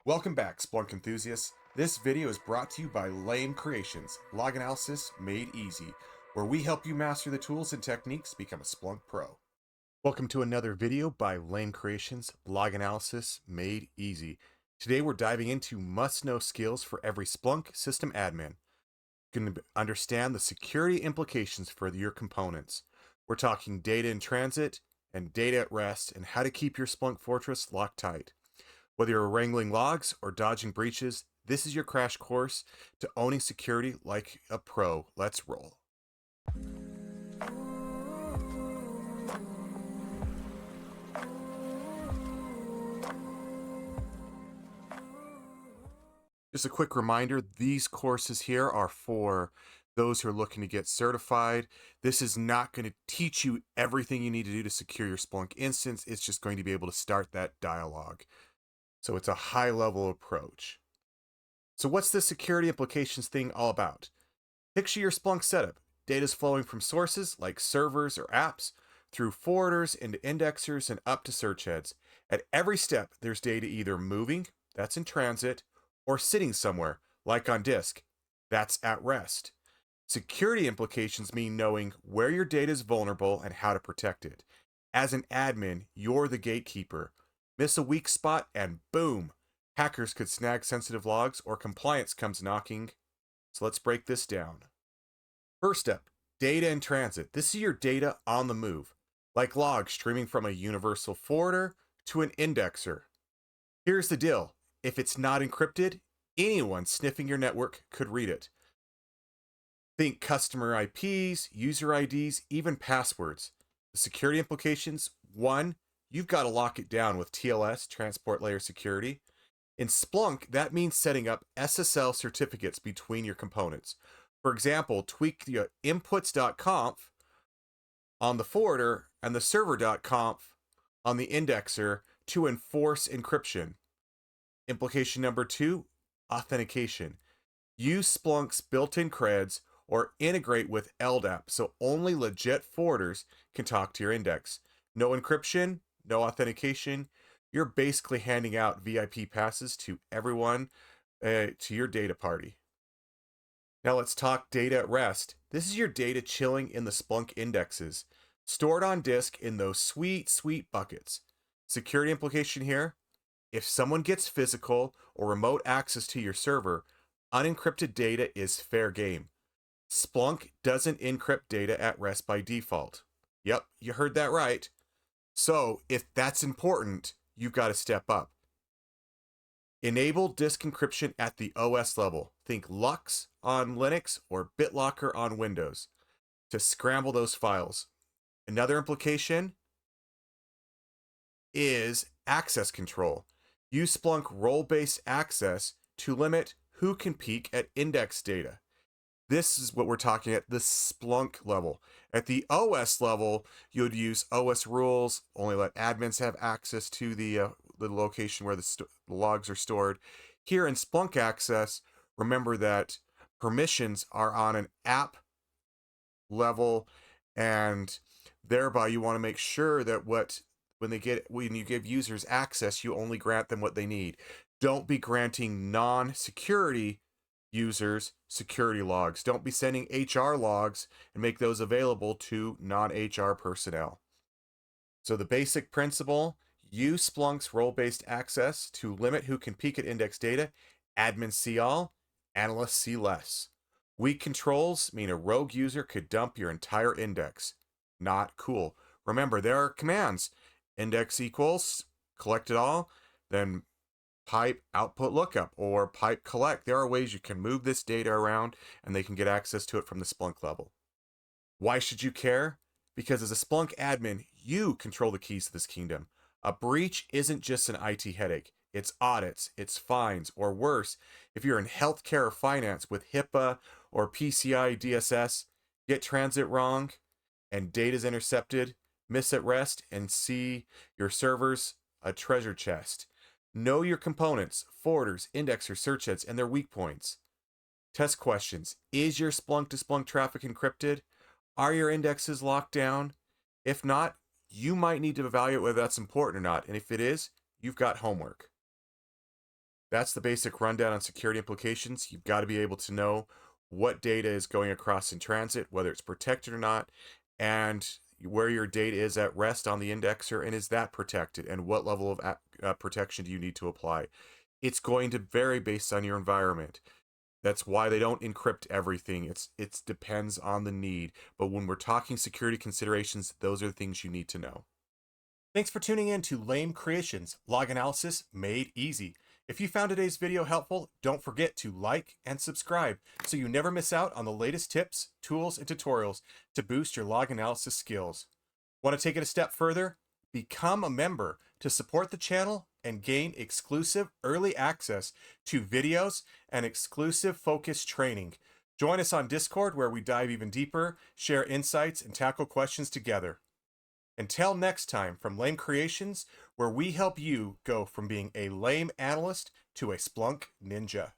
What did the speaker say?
Welcome back, Splunk enthusiasts. This video is brought to you by Lame Creations, log analysis made easy, where we help you master the tools and techniques to become a Splunk pro. Welcome to another video by Lame Creations, log analysis made easy. Today we're diving into must-know skills for every Splunk system admin. You're going to understand the security implications for your components. We're talking data in transit and data at rest and how to keep your Splunk fortress locked tight. Whether you're wrangling logs or dodging breaches, this is your crash course to owning security like a pro. Let's roll. Just a quick reminder, these courses here are for those who are looking to get certified. This is not going to teach you everything you need to do to secure your Splunk instance. It's just going to be able to start that dialogue. So it's a high-level approach. So what's the security implications thing all about? Picture your Splunk setup. Data is flowing from sources like servers or apps, through forwarders into indexers and up to search heads. At every step, there's data either moving, that's in transit, or sitting somewhere, like on disk, that's at rest. Security implications mean knowing where your data is vulnerable and how to protect it. As an admin, you're the gatekeeper. Miss a weak spot and boom, hackers could snag sensitive logs or compliance comes knocking. So let's break this down. First step, data in transit. This is your data on the move, like logs streaming from a universal forwarder to an indexer. Here's the deal. If it's not encrypted, anyone sniffing your network could read it. Think customer IPs, user IDs, even passwords. The security implications: one, you've got to lock it down with TLS, transport layer security. In Splunk, that means setting up SSL certificates between your components. For example, tweak the inputs.conf on the forwarder and the server.conf on the indexer to enforce encryption. Implication number two, authentication. Use Splunk's built-in creds or integrate with LDAP so only legit forwarders can talk to your index. No encryption, no authentication. You're basically handing out VIP passes to everyone to your data party. Now let's talk data at rest. This is your data chilling in the Splunk indexes, stored on disk in those sweet, sweet buckets. Security implication here: if someone gets physical or remote access to your server, unencrypted data is fair game. Splunk doesn't encrypt data at rest by default. Yep, you heard that right. So if that's important, you've got to step up. Enable disk encryption at the OS level. Think Lux on Linux or BitLocker on Windows to scramble those files. Another implication is access control. Use Splunk role-based access to limit who can peek at index data. This is what we're talking at the Splunk level. At the OS level, you would use OS rules, only let admins have access to the location where the logs are stored. Here in Splunk access, remember that permissions are on an app level, and thereby you want to make sure that when you give users access, you only grant them what they need. Don't be granting non-security users security logs. Don't be sending HR logs and make those available to non-HR personnel. So the basic principle: use Splunk's role-based access to limit who can peek at index data. Admins see all, analysts see less. Weak controls mean a rogue user could dump your entire index. Not cool. Remember, there are commands. Index equals collect it all, then pipe output lookup or pipe collect. There are ways you can move this data around and they can get access to it from the Splunk level. Why should you care? Because as a Splunk admin, you control the keys to this kingdom. A breach isn't just an IT headache. It's audits, it's fines, or worse, if you're in healthcare or finance with HIPAA or PCI DSS, get transit wrong and data's intercepted, miss at rest, and see your servers a treasure chest. Know your components, forwarders, indexers, search heads, and their weak points. Test questions. Is your Splunk to Splunk traffic encrypted? Are your indexes locked down? If not, you might need to evaluate whether that's important or not. And if it is, you've got homework. That's the basic rundown on security implications. You've got to be able to know what data is going across in transit, whether it's protected or not, and where your data is at rest on the indexer, and is that protected, and what level of protection do you need to apply. It's going to vary based on your environment. That's why they don't encrypt everything. It depends on the need. But when we're talking security considerations, those are the things you need to know. Thanks for tuning in to Lame Creations, log analysis made easy. If you found today's video helpful, don't forget to like and subscribe so you never miss out on the latest tips, tools, and tutorials to boost your log analysis skills. Want to take it a step further? Become a member to support the channel and gain exclusive early access to videos and exclusive focused training. Join us on Discord where we dive even deeper, share insights, and tackle questions together. Until next time, from Lame Creations, where we help you go from being a lame analyst to a Splunk ninja.